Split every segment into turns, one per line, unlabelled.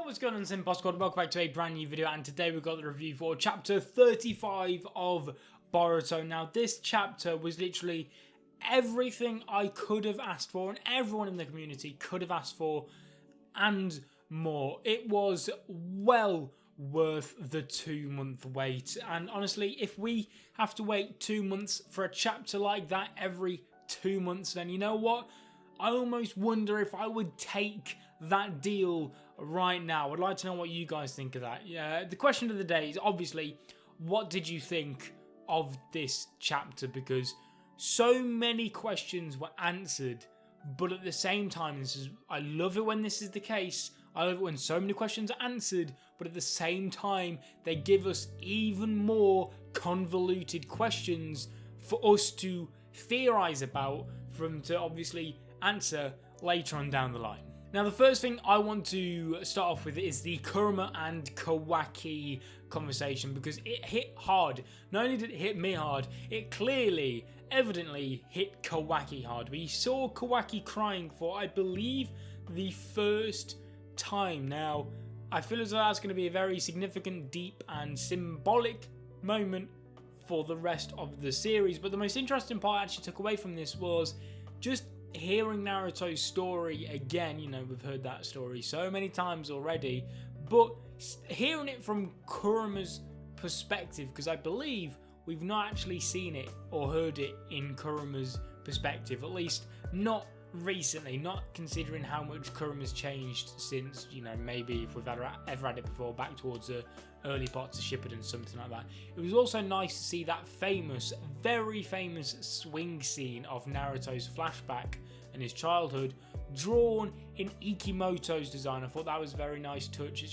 what's going on, Simple Squad? Welcome back to a brand new video, and today we've got the review for chapter 35 of Boruto. Now, this chapter was literally everything I could have asked for, and everyone in the community could have asked for, and more. It was well worth the 2-month wait, and honestly, if we have to wait 2 months for a chapter like that every 2 months, then you know what? I almost wonder if I would take that deal right now. I'd like to know what you guys think of that. Yeah, the question of the day is obviously, what did you think of this chapter? Because so many questions were answered, but at the same time, I love it when this is the case. I love it when so many questions are answered, but at the same time, they give us even more convoluted questions for us to theorize about, for them to obviously answer later on down the line. Now, the first thing I want to start off with is the Kurama and Kawaki conversation, because it hit hard. Not only did it hit me hard, it clearly, evidently hit Kawaki hard. We saw Kawaki crying for, I believe, the first time. Now, I feel as though that's going to be a very significant, deep, and symbolic moment for the rest of the series. But the most interesting part I actually took away from this was just hearing Naruto's story again. You know, we've heard that story so many times already, but hearing it from Kurama's perspective, because I believe we've not actually seen it or heard it in Kurama's perspective, at least not recently, not considering how much Kurama's changed since, you know, maybe if we've ever had it before, back towards the early parts of Shippuden, something like that. It was also nice to see that famous, very famous swing scene of Naruto's flashback and his childhood drawn in Ikimoto's design. I thought that was a very nice touch.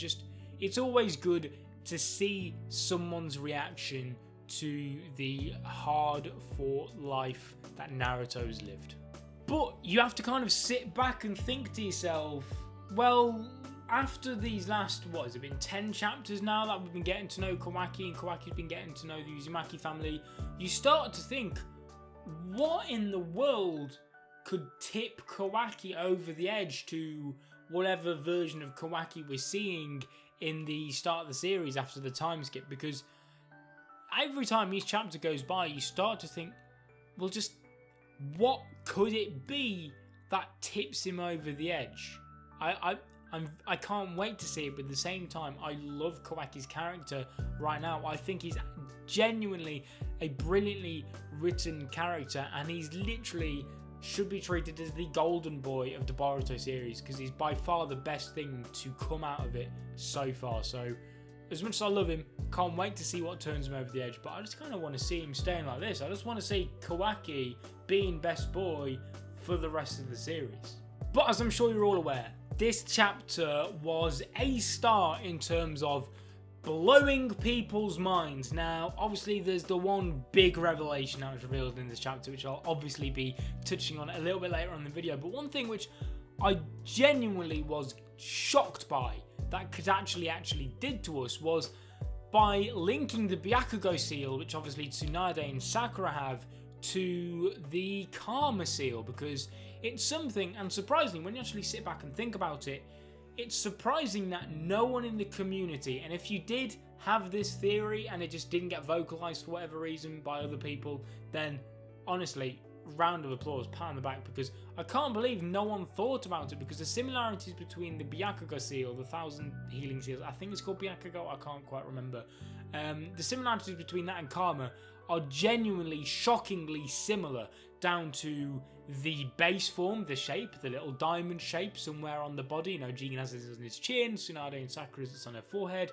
It's always good to see someone's reaction to the hard-fought life that Naruto's lived. But you have to kind of sit back and think to yourself, well, after these last, what has it been, 10 chapters now that we've been getting to know Kawaki, and Kawaki's been getting to know the Uzumaki family, you start to think, what in the world could tip Kawaki over the edge to whatever version of Kawaki we're seeing in the start of the series after the time skip? Because every time each chapter goes by, you start to think, well, just what could it be that tips him over the edge? I can't wait to see it, but at the same time, I love Kawaki's character right now. I think he's genuinely a brilliantly written character, and he's literally should be treated as the golden boy of the Boruto series, because he's by far the best thing to come out of it so far. So, as much as I love him, can't wait to see what turns him over the edge, but I just kind of want to see him staying like this. I just want to see Kawaki being best boy for the rest of the series. But as I'm sure you're all aware, this chapter was a star in terms of blowing people's minds. Now, obviously, there's the one big revelation that was revealed in this chapter, which I'll obviously be touching on a little bit later on in the video. But one thing which I genuinely was shocked by that Kadachi actually did to us was by linking the Byakugo seal, which obviously Tsunade and Sakura have, to the Karma seal, because it's something, and surprisingly, when you actually sit back and think about it, it's surprising that no one in the community, and if you did have this theory and it just didn't get vocalized for whatever reason by other people, then honestly, round of applause, pat on the back, because I can't believe no one thought about it, because the similarities between the Byakugo seal, the 1000 healing seals, I think it's called Byakugo, I can't quite remember, the similarities between that and Karma are genuinely, shockingly similar, down to the base form, the shape, the little diamond shape somewhere on the body. You know, Jigen has this on his chin, Tsunade and Sakura has this on her forehead,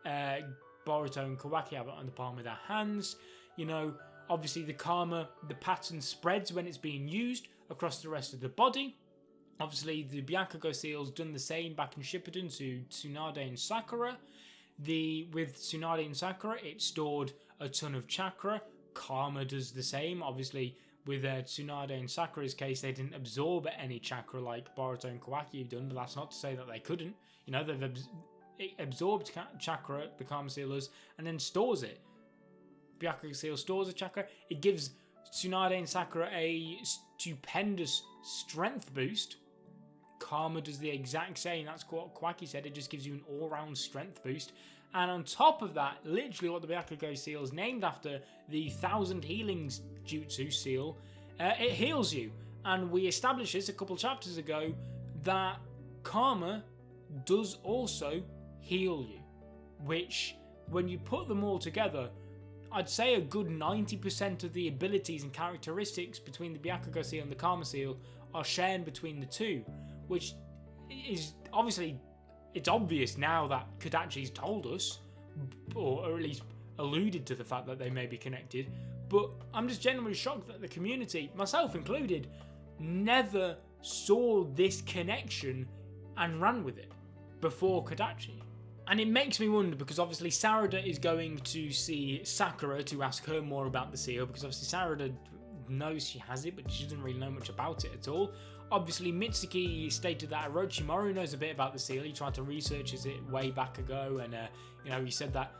Boruto and Kawaki have it on the palm of their hands. You know, obviously the Karma, the pattern spreads when it's being used across the rest of the body. Obviously the Byakugo seal's done the same back in Shippuden to Tsunade and Sakura. With Tsunade and Sakura, it stored a ton of chakra. Karma does the same. Obviously, with Tsunade and Sakura's case, they didn't absorb any chakra like Boruto and Kawaki have done, but that's not to say that they couldn't. You know, they've absorbed chakra, the Karma seal does, and then stores it. Byakugo seal stores the chakra. It gives Tsunade and Sakura a stupendous strength boost. Karma does the exact same. That's what Kawaki said. It just gives you an all-round strength boost. And on top of that, literally what the Byakugo seal is named after, the 1000 healings jutsu seal, it heals you. And we established this a couple chapters ago, that Karma does also heal you. Which, when you put them all together, I'd say a good 90% of the abilities and characteristics between the Byakugo seal and the Karma seal are shared between the two, which is obviously, it's obvious now that Kodachi's told us, or at least alluded to the fact that they may be connected, but I'm just genuinely shocked that the community, myself included, never saw this connection and ran with it before Kodachi. And it makes me wonder, because obviously Sarada is going to see Sakura to ask her more about the seal, because obviously Sarada knows she has it, but she doesn't really know much about it at all. Obviously Mitsuki stated that Orochimaru knows a bit about the seal. He tried to research it way back ago, and he said that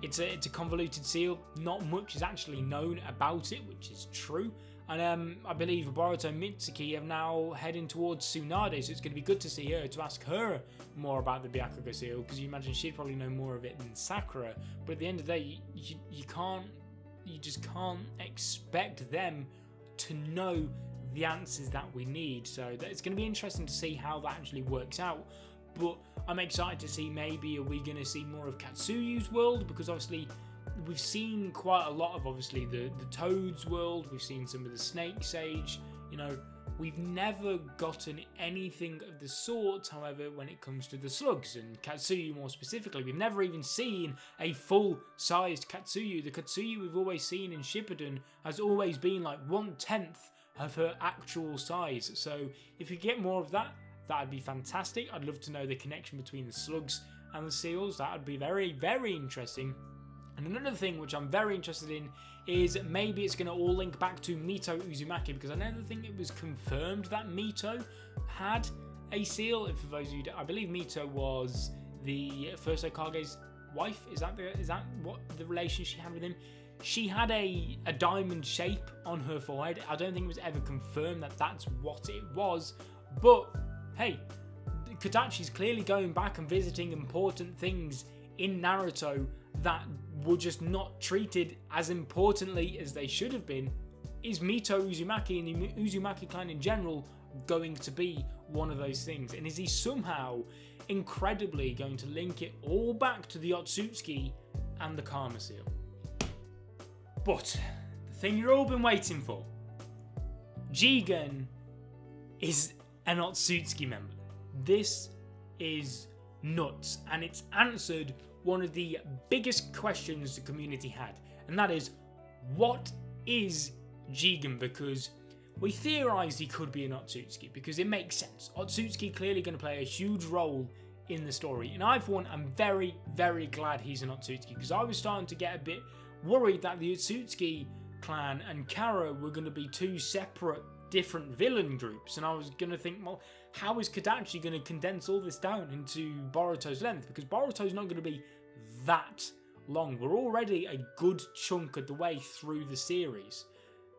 it's a convoluted seal. Not much is actually known about it, which is true. And I believe Boruto and Mitsuki are now heading towards Tsunade, so it's going to be good to see her, to ask her more about the Byakugo seal, because you imagine she'd probably know more of it than Sakura. But at the end of the day, you just can't expect them to know the answers that we need. So it's going to be interesting to see how that actually works out. But I'm excited to see, maybe are we going to see more of Katsuyu's world, because obviously we've seen quite a lot of obviously the Toad's world, we've seen some of the Snake Sage, we've never gotten anything of the sort, however, when it comes to the Slugs, and Katsuyu more specifically. We've never even seen a full-sized Katsuyu. The Katsuyu we've always seen in Shippuden has always been like 1/10 of her actual size, so if you get more of that, that'd be fantastic. I'd love to know the connection between the Slugs and the Seals. That would be very, very interesting. And another thing which I'm very interested in is maybe it's going to all link back to Mito Uzumaki, because I never think it was confirmed that Mito had a seal. For those of you, I believe Mito was the first Hokage's wife. Is that what the relation she had with him? She had a diamond shape on her forehead. I don't think it was ever confirmed that that's what it was. But hey, Kodachi's clearly going back and visiting important things in Naruto that were just not treated as importantly as they should have been. Is Mito Uzumaki and the Uzumaki clan in general going to be one of those things? And is he somehow incredibly going to link it all back to the Otsutsuki and the Karma seal? But the thing you've all been waiting for, Jigen is an Otsutsuki member. This is nuts, and it's answered one of the biggest questions the community had, and that is, what is Jigen? Because we theorised he could be an Otsutsuki, because it makes sense. Otsutsuki clearly going to play a huge role in the story, and I, for one, am very, very glad he's an Otsutsuki, because I was starting to get a bit worried that the Otsutsuki clan and Kara were going to be two separate, different villain groups, and I was going to think, well, how is Kodachi going to condense all this down into Boruto's length? Because Boruto's not going to be that long. We're already a good chunk of the way through the series.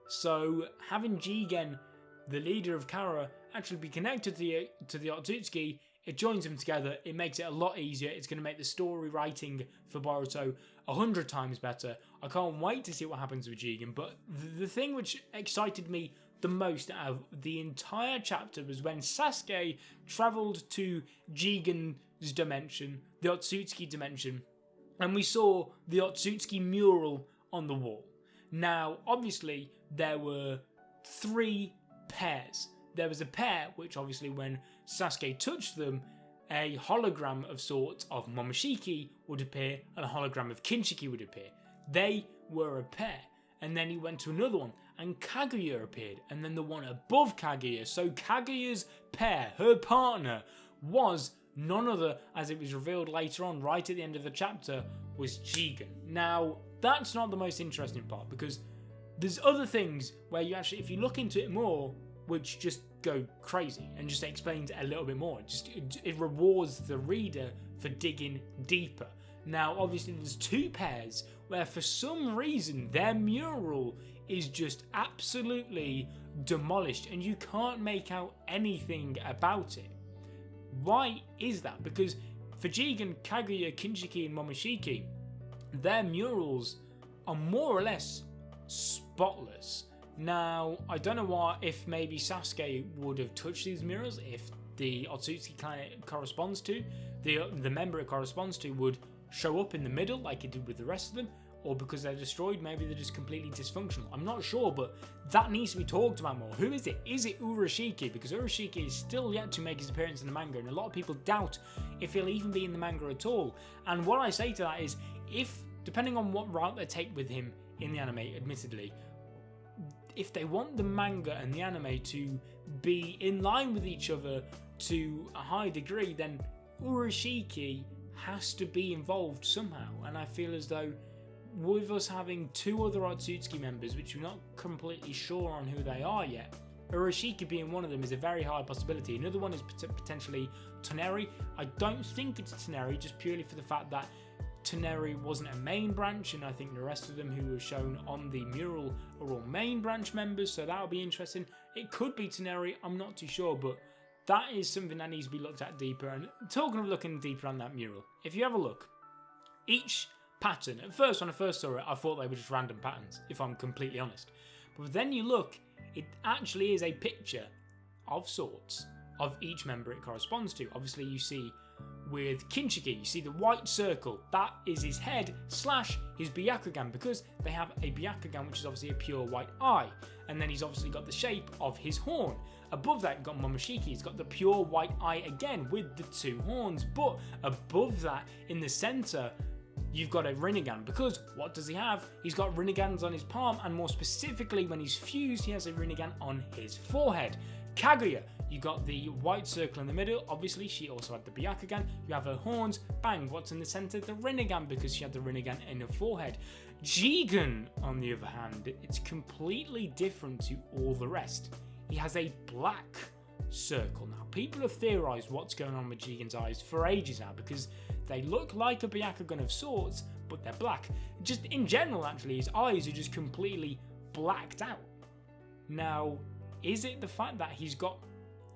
So having Jigen, the leader of Kara, actually be connected to the Otsutsuki, it joins them together. It makes it a lot easier. It's going to make the story writing for Boruto 100 times better. I can't wait to see what happens with Jigen. But the thing which excited me the most out of the entire chapter was when Sasuke travelled to Jigen's dimension, the Otsutsuki dimension, and we saw the Otsutsuki mural on the wall. Now, obviously, there were 3 pairs. There was a pair which, obviously, when Sasuke touched them, a hologram of sorts of Momoshiki would appear and a hologram of Kinshiki would appear. They were a pair. And then he went to another one, and Kaguya appeared, and then the one above Kaguya. So Kaguya's pair, her partner, was none other, as it was revealed later on, right at the end of the chapter, was Jigen. Now, that's not the most interesting part, because there's other things where you actually, if you look into it more, which just go crazy and just explains it a little bit more. It rewards the reader for digging deeper. Now, obviously, there's 2 pairs where for some reason their mural is just absolutely demolished and you can't make out anything about it. Why is that? Because for Jigen, Kaguya, Kinshiki, and Momoshiki, their murals are more or less spotless. Now, I don't know if maybe Sasuke would have touched these murals if the Otsutsuki clan it corresponds to, the member it corresponds to, would show up in the middle like it did with the rest of them, or because they're destroyed, maybe they're just completely dysfunctional. I'm not sure, but that needs to be talked about more. Who is it? Is it Urashiki? Because Urashiki is still yet to make his appearance in the manga, and a lot of people doubt if he'll even be in the manga at all. And what I say to that is, depending on what route they take with him in the anime, admittedly, if they want the manga and the anime to be in line with each other to a high degree, then Urashiki has to be involved somehow. And I feel as though with us having two other Otsutsuki members, which we're not completely sure on who they are yet, Urashiki being one of them is a very high possibility. Another one is potentially Toneri. I don't think it's Toneri, just purely for the fact that Toneri wasn't a main branch, and I think the rest of them who were shown on the mural are all main branch members, so that'll be interesting. It could be Toneri, I'm not too sure, but that is something that needs to be looked at deeper. And talking of looking deeper on that mural, if you have a look, each pattern, at first when I first saw it, I thought they were just random patterns, if I'm completely honest. But then you look, it actually is a picture of sorts of each member it corresponds to. Obviously you see with Kinshiki, you see the white circle, that is his head / his Byakugan, because they have a Byakugan which is obviously a pure white eye, and then he's obviously got the shape of his horn. Above that you've got Momoshiki, he's got the pure white eye again with the two horns, but above that in the centre you've got a Rinnegan, because what does he have? He's got Rinnegans on his palm, and more specifically when he's fused he has a Rinnegan on his forehead. Kaguya, you got the white circle in the middle, obviously she also had the Byakugan, you have her horns, bang, what's in the centre? The Rinnegan, because she had the Rinnegan in her forehead. Jigen, on the other hand, it's completely different to all the rest. He has a black circle. Now, people have theorised what's going on with Jigen's eyes for ages now, because they look like a Byakugan of sorts, but they're black. Just in general, actually, his eyes are just completely blacked out. Now, is it the fact that he's got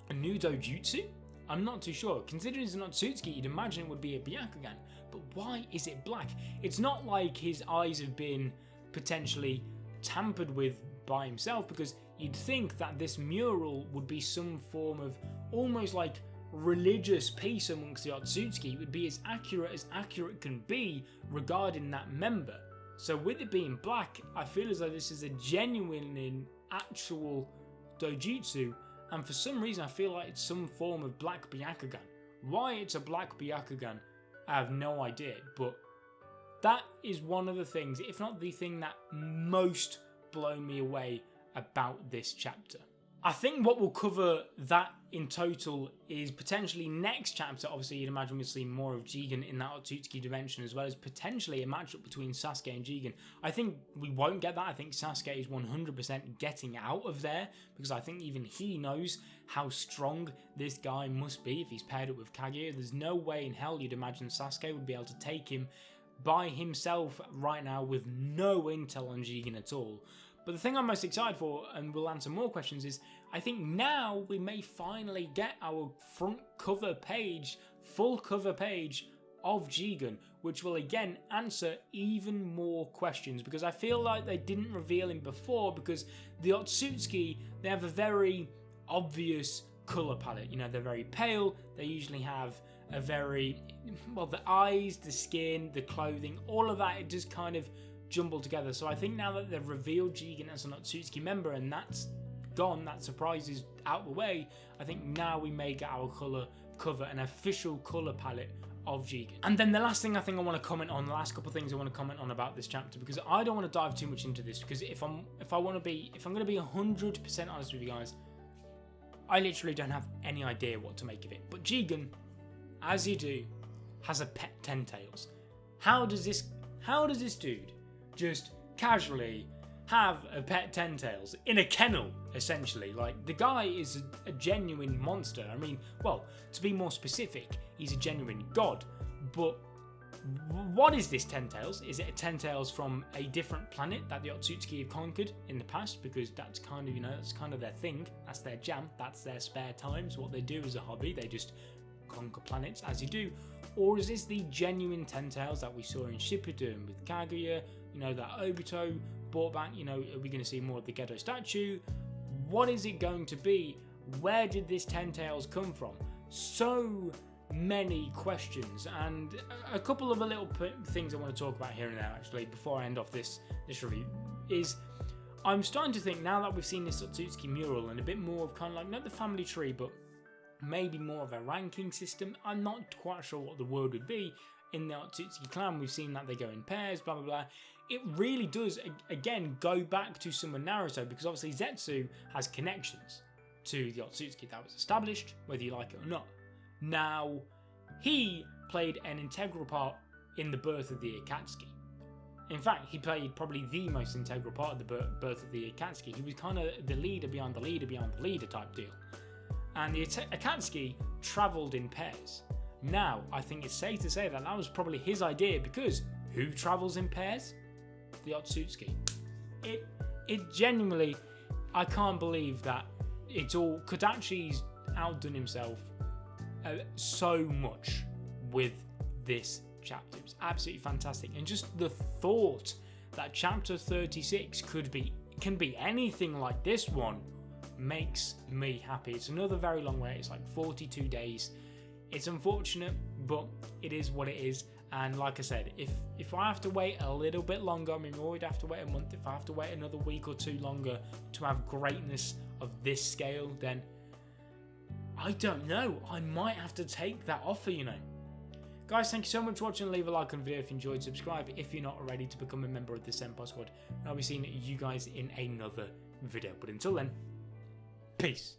a new dojutsu? I'm not too sure. Considering he's an Otsutsuki, you'd imagine it would be a Byakugan, but why is it black? It's not like his eyes have been potentially tampered with by himself, because you'd think that this mural would be some form of almost like religious piece amongst the Otsutsuki. It would be as accurate can be regarding that member. So with it being black, I feel as though this is a genuine and actual dojutsu, and for some reason I feel like it's some form of black Byakugan. Why it's a black Byakugan, I have no idea, but that is one of the things, if not the thing that most blown me away about this chapter. I think what we'll cover that in total is potentially next chapter. Obviously, you'd imagine we'll see more of Jigen in that Otsutsuki dimension, as well as potentially a matchup between Sasuke and Jigen. I think we won't get that. I think Sasuke is 100% getting out of there, because I think even he knows how strong this guy must be if he's paired up with Kaguya. There's no way in hell you'd imagine Sasuke would be able to take him by himself right now with no intel on Jigen at all. But the thing I'm most excited for, and we'll answer more questions, is I think now we may finally get our front cover page, full cover page of Jigen, which will again answer even more questions, because I feel like they didn't reveal him before, because the Otsutsuki, they have a very obvious colour palette. You know, they're very pale, they usually have a very, well, the eyes, the skin, the clothing, all of that, it just kind of jumbled together. So I think now that they've revealed Jigen as an Otsutsuki member and that's gone, that surprise is out the way, I think now we may get our colour cover, an official colour palette of Jigen. And then the last thing I think I want to comment on, the last couple of things I want to comment on about this chapter, because I don't want to dive too much into this, because if I'm going to be 100% honest with you guys, I literally don't have any idea what to make of it. But Jigen, as you do, has a pet 10 tails. How does this dude just casually have a pet 10 tails in a kennel, essentially? Like, the guy is a genuine monster. I mean, well, to be more specific, he's a genuine god. But what is this 10 tails? Is it a 10 tails from a different planet that the Otsutsuki have conquered in the past? Because that's kind of, you know, that's kind of their thing. That's their jam. That's their spare time. So what they do as a hobby, they just conquer planets as you do, or is this the genuine Ten Tails that we saw in Shippuden with Kaguya, you know, that Obito brought back, you know, are we going to see more of the Gedo statue? What is it going to be? Where did this Ten Tails come from? So many questions, and a couple of little things I want to talk about here and now actually before I end off this review is I'm starting to think, now that we've seen this Otsutsuki mural and a bit more of kind of like, not the family tree, but maybe more of a ranking system. I'm not quite sure what the word would be. In the Otsutsuki clan, we've seen that they go in pairs, blah, blah, blah. It really does, again, go back to some of Naruto, because obviously Zetsu has connections to the Otsutsuki. That was established, whether you like it or not. Now, he played an integral part in the birth of the Akatsuki. In fact, he played probably the most integral part of the birth of the Akatsuki. He was kind of the leader behind the leader behind the leader type deal. And the Akatsuki travelled in pairs. Now, I think it's safe to say that that was probably his idea, because who travels in pairs? The Otsutsuki. It genuinely, I can't believe that Kodachi's outdone himself so much with this chapter. It's absolutely fantastic, and just the thought that chapter 36 can be anything like this one makes me happy. It's another very long way. It's like 42 days. It's unfortunate, but it is what it is. And like I said, if I have to wait a little bit longer, I mean, we would have to wait a month. If I have to wait another week or two longer to have greatness of this scale, then I don't know. I might have to take that offer, you know. Guys, thank you so much for watching. Leave a like on the video if you enjoyed. Subscribe if you're not already to become a member of the Senpai Squad. And I'll be seeing you guys in another video. But until then, peace.